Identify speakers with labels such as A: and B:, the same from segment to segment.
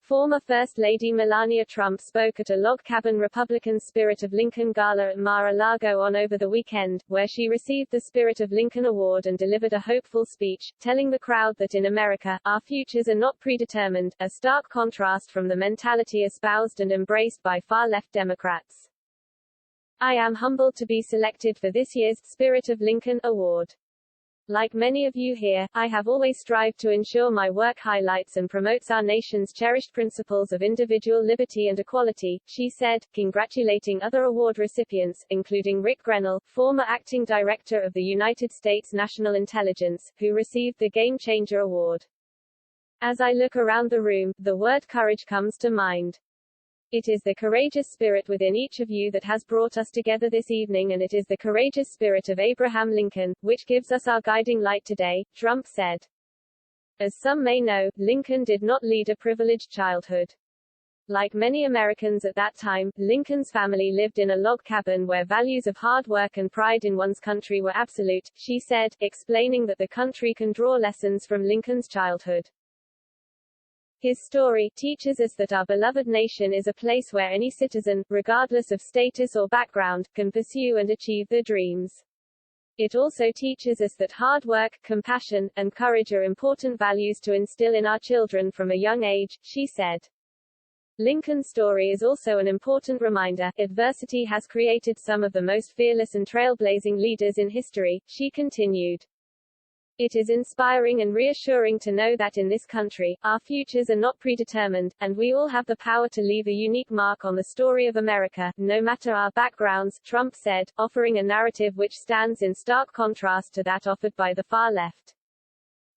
A: Former First Lady Melania Trump spoke at a log cabin Republican Spirit of Lincoln gala at Mar-a-Lago on over the weekend, where she received the Spirit of Lincoln Award and delivered a hopeful speech, telling the crowd that in America, our futures are not predetermined, a stark contrast from the mentality espoused and embraced by far-left Democrats. I am humbled to be selected for this year's Spirit of Lincoln Award. Like many of you here, I have always strived to ensure my work highlights and promotes our nation's cherished principles of individual liberty and equality, she said, congratulating other award recipients, including Rick Grenell, former acting director of the United States National Intelligence, who received the Game Changer Award. As I look around the room, the word courage comes to mind. It is the courageous spirit within each of you that has brought us together this evening, and it is the courageous spirit of Abraham Lincoln, which gives us our guiding light today, Trump said. As some may know, Lincoln did not lead a privileged childhood. Like many Americans at that time, Lincoln's family lived in a log cabin where values of hard work and pride in one's country were absolute, she said, explaining that the country can draw lessons from Lincoln's childhood. His story teaches us that our beloved nation is a place where any citizen, regardless of status or background, can pursue and achieve their dreams. It also teaches us that hard work, compassion, and courage are important values to instill in our children from a young age, she said. Lincoln's story is also an important reminder. Adversity has created some of the most fearless and trailblazing leaders in history, she continued. It is inspiring and reassuring to know that in this country, our futures are not predetermined, and we all have the power to leave a unique mark on the story of America, no matter our backgrounds, Trump said, offering a narrative which stands in stark contrast to that offered by the far left.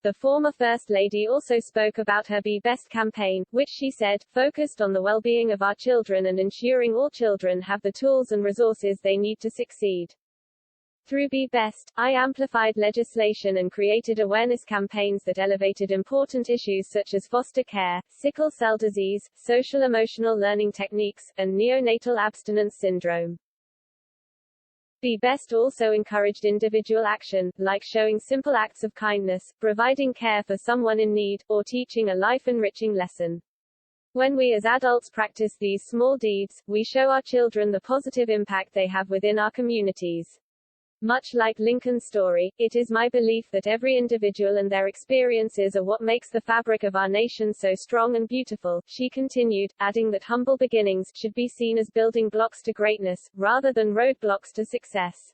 A: The former First Lady also spoke about her Be Best campaign, which she said, focused on the well-being of our children and ensuring all children have the tools and resources they need to succeed. Through Be Best, I amplified legislation and created awareness campaigns that elevated important issues such as foster care, sickle cell disease, social-emotional learning techniques, and neonatal abstinence syndrome. Be Best also encouraged individual action, like showing simple acts of kindness, providing care for someone in need, or teaching a life-enriching lesson. When we as adults practice these small deeds, we show our children the positive impact they have within our communities. Much like Lincoln's story, it is my belief that every individual and their experiences are what makes the fabric of our nation so strong and beautiful, she continued, adding that humble beginnings should be seen as building blocks to greatness, rather than roadblocks to success.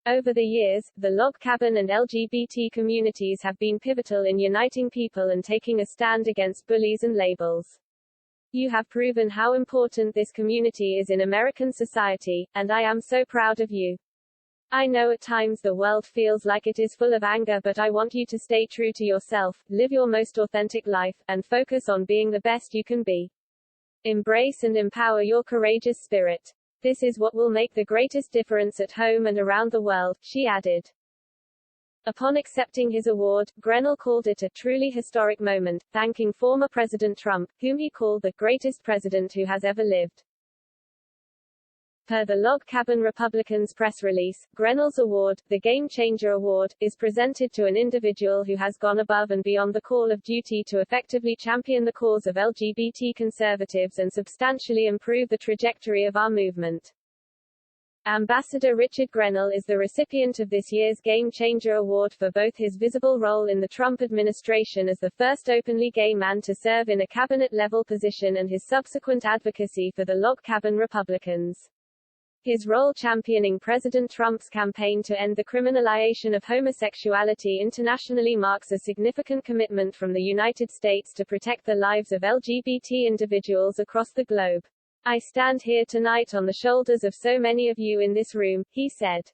A: Over the years, the log cabin and LGBT communities have been pivotal in uniting people and taking a stand against bullies and labels. You have proven how important this community is in American society, and I am so proud of you. I know at times the world feels like it is full of anger, but I want you to stay true to yourself, live your most authentic life, and focus on being the best you can be. Embrace and empower your courageous spirit. This is what will make the greatest difference at home and around the world, she added. Upon accepting his award, Grenell called it a truly historic moment, thanking former President Trump, whom he called the greatest president who has ever lived. Per the Log Cabin Republicans press release, Grenell's award, the Game Changer Award, is presented to an individual who has gone above and beyond the call of duty to effectively champion the cause of LGBT conservatives and substantially improve the trajectory of our movement. Ambassador Richard Grenell is the recipient of this year's Game Changer Award for both his visible role in the Trump administration as the first openly gay man to serve in a cabinet-level position and his subsequent advocacy for the Log Cabin Republicans. His role championing President Trump's campaign to end the criminalization of homosexuality internationally marks a significant commitment from the United States to protect the lives of LGBT individuals across the globe. I stand here tonight on the shoulders of so many of you in this room, he said.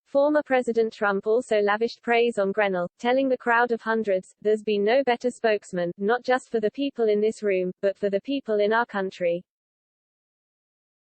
A: Former President Trump also lavished praise on Grenell, telling the crowd of hundreds, "There's been no better spokesman, not just for the people in this room, but for the people in our country."